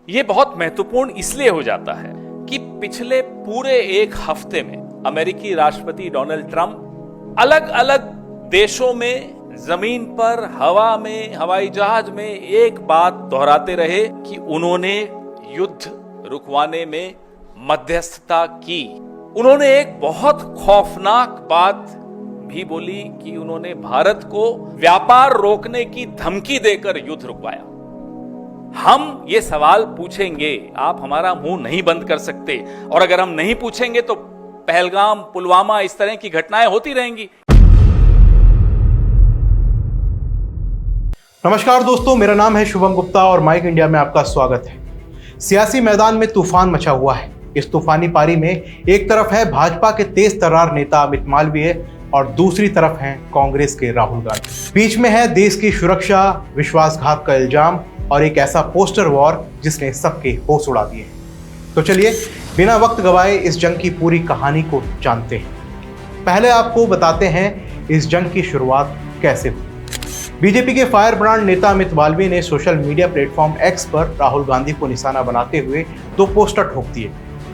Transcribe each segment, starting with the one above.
ये बहुत महत्वपूर्ण इसलिए हो जाता है कि पिछले पूरे एक हफ्ते में अमेरिकी राष्ट्रपति डोनाल्ड ट्रंप अलग अलग देशों में, जमीन पर, हवा में, हवाई जहाज में एक बात दोहराते रहे कि उन्होंने युद्ध रुकवाने में मध्यस्थता की। उन्होंने एक बहुत खौफनाक बात भी बोली कि उन्होंने भारत को व्यापार रोकने की धमकी देकर युद्ध रुकवाया। हम ये सवाल पूछेंगे, आप हमारा मुंह नहीं बंद कर सकते, और अगर हम नहीं पूछेंगे तो पहलगाम, पुलवामा, इस तरह की घटनाएं होती रहेंगी। नमस्कार दोस्तों, मेरा नाम है शुभम गुप्ता और माइक इंडिया में आपका स्वागत है। सियासी मैदान में तूफान मचा हुआ है। इस तूफानी पारी में एक तरफ है भाजपा के तेज तर्रार नेता अमित मालवीय और दूसरी तरफ हैं कांग्रेस के राहुल गांधी। बीच में है देश की सुरक्षा, विश्वासघात का इल्जाम और एक ऐसा पोस्टर वॉर जिसने सबके होश उड़ा दिए। तो चलिए बिना वक्त गवाए इस जंग की पूरी कहानी को जानते हैं। पहले आपको बताते हैं इस जंग की शुरुआत कैसे हुई। बीजेपी के फायर ब्रांड नेता अमित मालवीय ने सोशल मीडिया प्लेटफॉर्म एक्स पर राहुल गांधी को निशाना बनाते हुए दो पोस्टर ठोक दिए।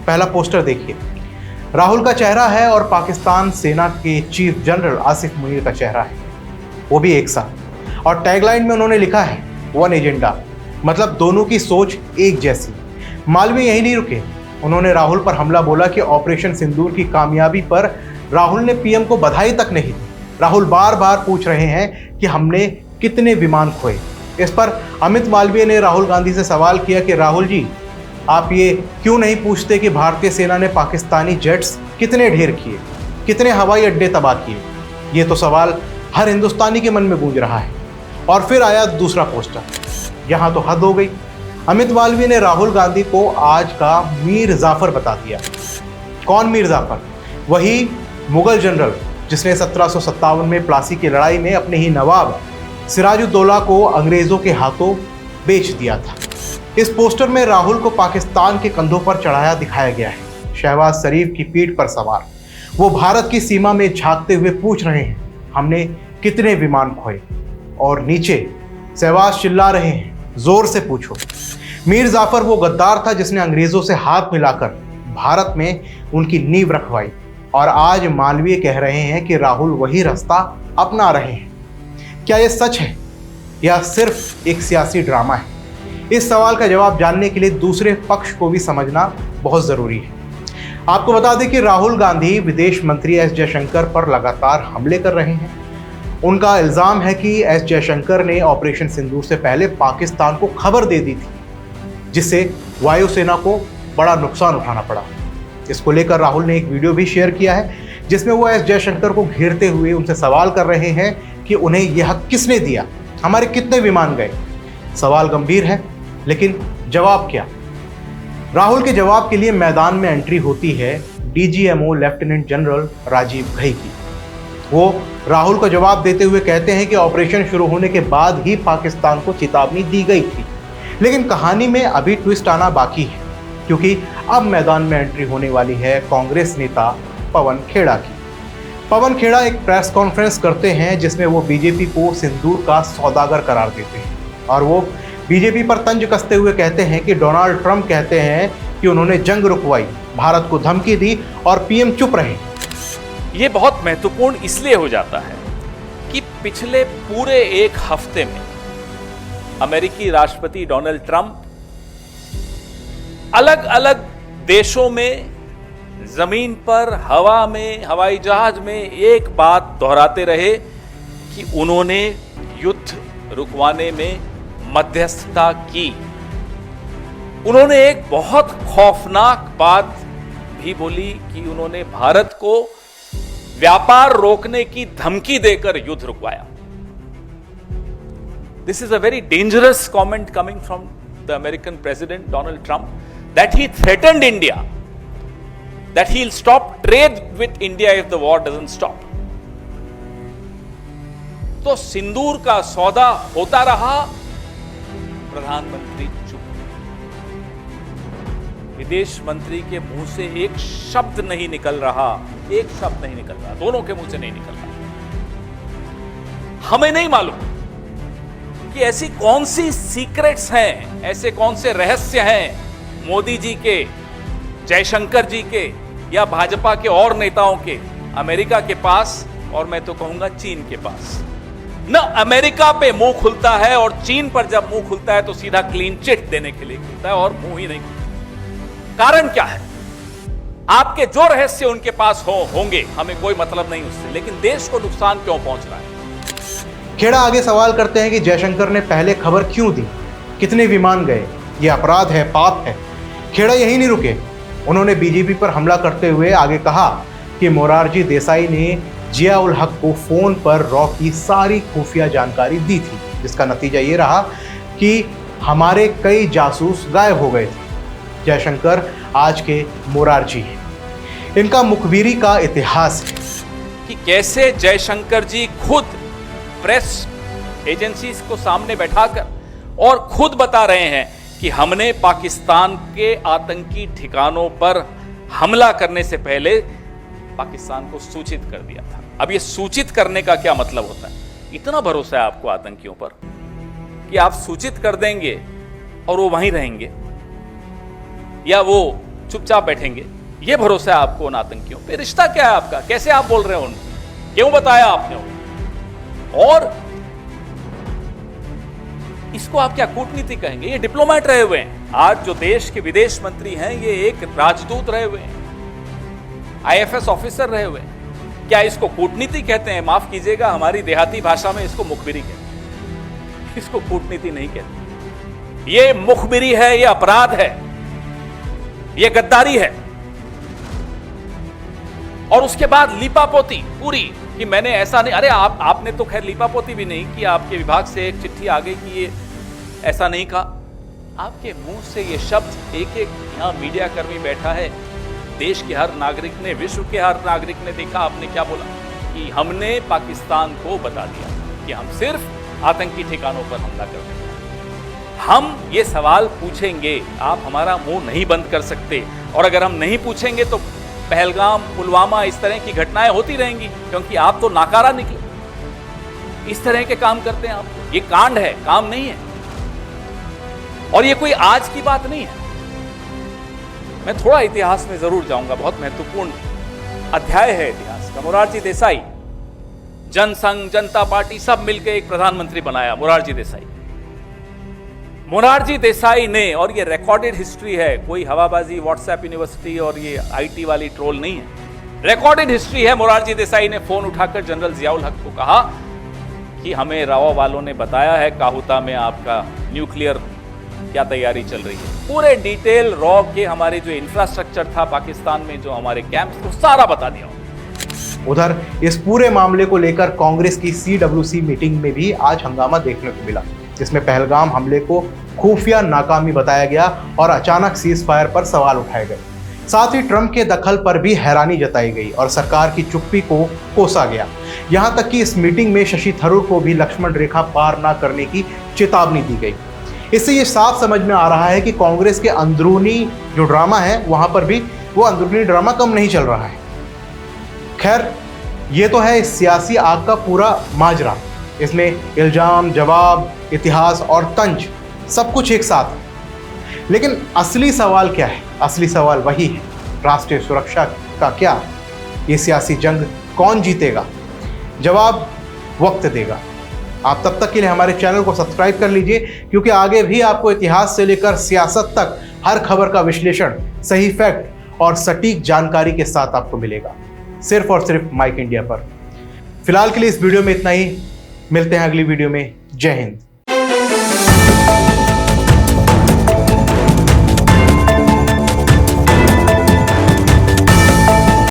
पहला पोस्टर देखिए, राहुल का चेहरा है और पाकिस्तान सेना के चीफ जनरल आसिफ मुनीर का चेहरा है, वो भी एक साथ। और टैगलाइन में उन्होंने लिखा है वन एजेंडा, मतलब दोनों की सोच एक जैसी। मालवीय यही नहीं रुके, उन्होंने राहुल पर हमला बोला कि ऑपरेशन सिंदूर की कामयाबी पर राहुल ने पीएम को बधाई तक नहीं दी। राहुल बार बार पूछ रहे हैं कि हमने कितने विमान खोए। इस पर अमित मालवीय ने राहुल गांधी से सवाल किया कि राहुल जी, आप ये क्यों नहीं पूछते कि भारतीय सेना ने पाकिस्तानी जेट्स कितने ढेर किए, कितने हवाई अड्डे तबाह किए। ये तो सवाल हर हिंदुस्तानी के मन में गूंज रहा है। और फिर आया दूसरा पोस्टर। यहाँ तो हद हो गई। अमित मालवीय ने राहुल गांधी को आज का मीर जाफर बता दिया। कौन मीर जाफर? वही मुगल जनरल जिसने 1757 में प्लासी की लड़ाई में अपने ही नवाब सिराजुद्दौला को अंग्रेजों के हाथों बेच दिया था। इस पोस्टर में राहुल को पाकिस्तान के कंधों पर चढ़ाया दिखाया गया है, शहबाज शरीफ की पीठ पर सवार। वो भारत की सीमा में झांकते हुए पूछ रहे हैं हमने कितने विमान खोए, और नीचे शहबाज चिल्ला रहे हैं जोर से पूछो। मीर जाफर वो गद्दार था जिसने अंग्रेजों से हाथ मिलाकर भारत में उनकी नींव रखवाई, और आज मालवीय कह रहे हैं कि राहुल वही रास्ता अपना रहे हैं। क्या ये सच है या सिर्फ एक सियासी ड्रामा है? इस सवाल का जवाब जानने के लिए दूसरे पक्ष को भी समझना बहुत जरूरी है। आपको बता दें कि राहुल गांधी विदेश मंत्री एस जयशंकर पर लगातार हमले कर रहे हैं। उनका इल्जाम है कि एस जयशंकर ने ऑपरेशन सिंदूर से पहले पाकिस्तान को खबर दे दी थी, जिससे वायुसेना को बड़ा नुकसान उठाना पड़ा। इसको लेकर राहुल ने एक वीडियो भी शेयर किया है जिसमें वो एस जयशंकर को घेरते हुए उनसे सवाल कर रहे हैं कि उन्हें यह हक किसने दिया, हमारे कितने विमान गए। सवाल गंभीर है, लेकिन जवाब क्या? राहुल के जवाब के लिए मैदान में एंट्री होती है DGMO lieutenant general Rajiv Ghai की। वो राहुल को जवाब देते हुए कहते हैं कि ऑपरेशन शुरू होने के बाद ही पाकिस्तान को चेतावनी दी गई थी, लेकिन कहानी में अभी ट्विस्ट आना बाकी है, क्योंकि अब मैदान में एंट्री होने वाली है कांग्रेस नेता पवन खेड़ा की। पवन खेड़ा एक प्रेस कॉन्फ्रेंस करते हैं जिसमें वो बीजेपी को सिंदूर का सौदागर करार देते हैं, और वो बीजेपी पर तंज कसते हुए कहते हैं कि डोनाल्ड ट्रंप कहते हैं कि उन्होंने जंग रुकवाई, भारत को धमकी दी और पीएम चुप रहे। ये बहुत महत्वपूर्ण इसलिए हो जाता है कि पिछले पूरे एक हफ्ते में अमेरिकी राष्ट्रपति डोनाल्ड ट्रंप अलग अलग देशों में, जमीन पर, हवा में, हवाई जहाज में एक बात दोहराते रहे कि उन्होंने युद्ध रुकवाने में मध्यस्थता की। उन्होंने एक बहुत खौफनाक बात भी बोली कि उन्होंने भारत को व्यापार रोकने की धमकी देकर युद्ध रुकवाया। This is a very dangerous comment coming from the American President Donald Trump, that he threatened India, that he'll stop trade with India if the war doesn't stop. तो सिंदूर का सौदा होता रहा, प्रधानमंत्री चुप। विदेश मंत्री के मुंह से एक शब्द नहीं निकल रहा, एक शब्द नहीं निकल रहा, दोनों के मुंह से नहीं निकल रहा। हमें नहीं मालूम कि ऐसी कौन सी सीक्रेट्स हैं, ऐसे कौन से रहस्य हैं मोदी जी के, जयशंकर जी के या भाजपा के और नेताओं के अमेरिका के पास, और मैं तो कहूंगा चीन के पास। न अमेरिका पे मुंह खुलता है, और चीन पर जब मुंह खुलता है तो सीधा क्लीन चिट देने के लिए खुलता है, और मुंह ही नहीं खुलता। कारण क्या है? आपके जो रहस्य उनके पास होंगे, हमें कोई मतलब नहीं उससे, लेकिन देश को नुकसान क्यों पहुंच रहा है? खेड़ा आगे सवाल करते हैं कि जयशंकर ने पहले खबर क्यों दी, कितने विमान गए, ये अपराध है, पाप है। खेड़ा यही नहीं रुके, उन्होंने बीजेपी पर हमला करते हुए आगे कहा कि मोरारजी देसाई ने जिया उल हक को फोन पर रॉ की सारी खुफिया जानकारी दी थी, जिसका नतीजा ये रहा कि हमारे कई जासूस गायब हो गए थे। जयशंकर आज के मोरारजी हैं। इनका मुखबिरी का इतिहास है कि कैसे जयशंकर जी खुद प्रेस एजेंसीज को सामने बैठाकर और खुद बता रहे हैं कि हमने पाकिस्तान के आतंकी ठिकानों पर हमला करने से पहले पाकिस्तान को सूचित कर दिया था। अब ये सूचित करने का क्या मतलब होता है? इतना भरोसा है आपको आतंकियों पर कि आप सूचित कर देंगे और वो वहीं रहेंगे या वो चुपचाप बैठेंगे? ये भरोसा है आपको उन आतंकियों पे? रिश्ता क्या है आपका? कैसे आप बोल रहे हो उनको? क्यों बताया आपने उनको? और इसको आप क्या कूटनीति कहेंगे? ये डिप्लोमेट रहे हुए हैं। आज जो देश के विदेश मंत्री हैं ये एक राजदूत रहे हुए हैं, आईएफएस ऑफिसर रहे हुए हैं। क्या इसको कूटनीति कहते हैं? माफ कीजिएगा, हमारी देहाती भाषा में इसको मुखबिरी कहते हैं, इसको कूटनीति नहीं कहते। ये मुखबिरी है, ये अपराध है, ये गद्दारी है। और उसके बाद लीपापोती पूरी कि मैंने ऐसा नहीं। अरे आपने तो खैर लीपापोती भी नहीं की, आपके विभाग से एक चिट्ठी आ गई कि ये ऐसा नहीं कहा। आपके मुंह से ये शब्द एक एक यहां मीडिया कर्मी बैठा है, देश के हर नागरिक ने, विश्व के हर नागरिक ने देखा आपने क्या बोला कि हमने पाकिस्तान को बता दिया कि हम सिर्फ आतंकी ठिकानों पर हमला करते हैं। हम ये सवाल पूछेंगे, आप हमारा मुंह नहीं बंद कर सकते। और अगर हम नहीं पूछेंगे तो पहलगाम, पुलवामा, इस तरह की घटनाएं होती रहेंगी, क्योंकि आप तो नाकारा निकले। इस तरह के काम करते हैं आप। ये कांड है, काम नहीं है। और ये कोई आज की बात नहीं है। मैं थोड़ा इतिहास में जरूर जाऊंगा, बहुत महत्वपूर्ण अध्याय है इतिहास का। मोरारजी देसाई, जनसंघ, जनता पार्टी सब मिलकर एक प्रधानमंत्री बनाया, मोरारजी देसाई। मोरारजी देसाई ने, और ये रिकॉर्डेड हिस्ट्री है, कोई हवाबाजी व्हाट्सएप यूनिवर्सिटी और ये आईटी वाली ट्रोल नहीं है, रिकॉर्डेड हिस्ट्री है। मोरारजी देसाई ने फोन उठाकर जनरल जिया उल हक को कहा कि हमें रावा वालों ने बताया है काहुता में आपका न्यूक्लियर क्या तैयारी चल रही है। पूरे डिटेल रॉ के हमारे जो इंफ्रास्ट्रक्चर था पाकिस्तान में, जो हमारे कैंप्स, वो सारा बता दिया। उधर इस पूरे मामले को लेकर कांग्रेस की CWC मीटिंग में भी आज हंगामा देखने को मिला, जिसमें पहलगाम हमले को खुफिया नाकामी बताया गया और अचानक सीज फायर पर सवाल उठाए गए। साथ ही ट्रंप के दखल पर भी हैरानी जताई गई और सरकार की चुप्पी को कोसा गया। यहां तक कि इस मीटिंग में शशि थरूर को भी लक्ष्मण रेखा पार न करने की चेतावनी दी गई। इससे ये साफ समझ में आ रहा है कि कांग्रेस के अंदरूनी जो ड्रामा है, वहां पर भी वो अंदरूनी ड्रामा कम नहीं चल रहा है। खैर, ये तो है इस सियासी आग का पूरा माजरा। इसमें इल्जाम, जवाब, इतिहास और तंज सब कुछ एक साथ है। लेकिन असली सवाल क्या है? असली सवाल वही है, राष्ट्रीय सुरक्षा का क्या? ये सियासी जंग कौन जीतेगा? जवाब वक्त देगा। आप तब तक के लिए हमारे चैनल को सब्सक्राइब कर लीजिए, क्योंकि आगे भी आपको इतिहास से लेकर सियासत तक हर खबर का विश्लेषण, सही फैक्ट और सटीक जानकारी के साथ आपको मिलेगा, सिर्फ और सिर्फ माइक इंडिया पर। फिलहाल के लिए इस वीडियो में इतना ही। मिलते हैं अगली वीडियो में। जय हिंद।